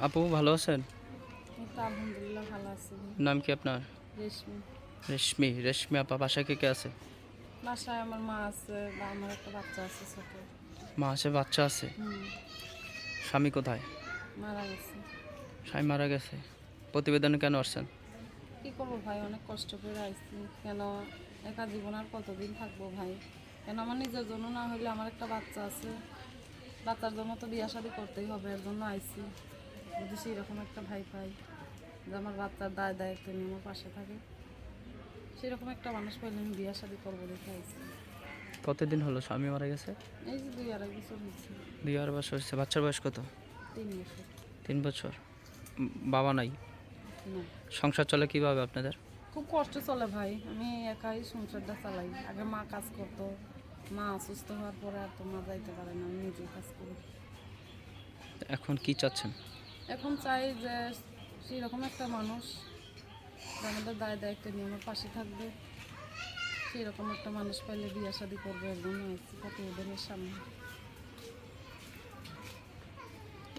আপু ভালো আছেন? এই তো আলহামদুলিল্লাহ ভালো আছি ভাই। নাম কি আপনার? রেশমি। রেশমি আপা, বাসায় কে কে আছে? বাসায় আমার মা আছে বা আমার একটা বাচ্চা আছে ছোট। মা আছে, বাচ্চা আছে। হুম। স্বামী কোথায়? মারা গেছে। স্বামী মারা গেছে। প্রতিবেদনে কেন আসছেন? কি করবো ভাই, অনেক কষ্ট করে আইছি। কেন একা জীবন আর কতদিন থাকবো ভাই? কেন আমার নিজের জন্য না হলে আমার একটা বাচ্চা আছে, বাচ্চার জন্য তো বিয়ে শাদি করতেই হবে, এর জন্য আইছি। যদি সেরকম একটা ভাই পাই যে আমার বাচ্চার দায় দায়িত্ব নিয়ে আমার পাশে থাকে, সেরকম একটা মানুষ পাইলে আমি বিয়ে শাদি করবো দেখে আইছি। কতদিন হলো স্বামী মারা গেছে? এই যে 2-2.5 বছর হয়েছে। 2.5 বছর হচ্ছে। বাচ্চার বয়স কত? 3 বছর। 3 বছর। বাবা নাই? না, সংসার চলে কিভাবে আপনাদের? খুব কষ্ট চলে ভাই, আমি একাই সংসারটা চালাই। আগে মা কাজ করতো, মা অসুস্থ হওয়ার পরে আর তো মা যাইতে পারে না, আমি নিজেই কাজ করি। এখন কি চাচ্ছেন? এখন চাই যে সেরকম একটা মানুষ যে আমাদের দায় দায়িত্ব নিয়ে আমার পাশে থাকবে, সেরকম একটা মানুষ পাইলে বিয়ে শাদি করবো, এর জন্য আইছি প্রতিবেদনের সামনে।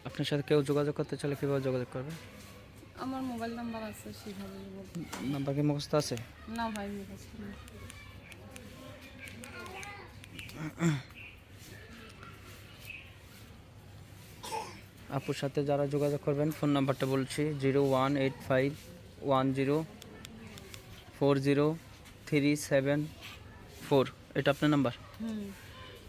আপনার সাথে কেউ যোগাযোগ করতে চাইলে কীভাবে যোগাযোগ করবে? আমার মোবাইল নাম্বার আছে, সেভাবে বলতে পারি। নাম্বার কি মুখস্থ আছে? না ভাই, মুখস্থ না। আপুর সাথে যারা যোগাযোগ করবেন, ফোন নাম্বারটা বলছি: 01851040374। এটা আপনার নাম্বার? হুম।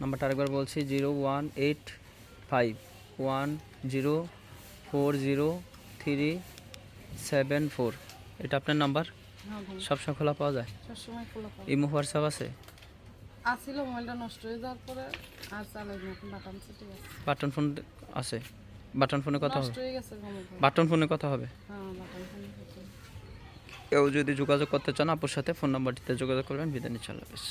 নাম্বারটা আরেকবার বলছি: 01851040374। এটা আপনার নাম্বার? হ্যাঁ ভাই, সবসময় খোলা পাওয়া যায়? সবসময় খোলা পাবো। ইমো হোয়াটসঅ্যাপ আছে? আসছিল, মোবাইলটা নষ্ট হয়ে যাওয়ার পরে আর চালাই না, এখন বাটাম সেটে গেছে। বাটন ফোন আছে? বাটন ফোনে কথা নষ্ট হবে? হয়ে গেছে ভাই। বাটন ফোনে কথা হবে? হ্যাঁ, বাটাম ফোনে কথা। কেউ যদি যোগাযোগ করতে চান আপুর সাথে, ফোন নাম্বারটিতে যোগাযোগ করবেন। বিদায় নিচ্ছি, আল্লাহ হাফেজ।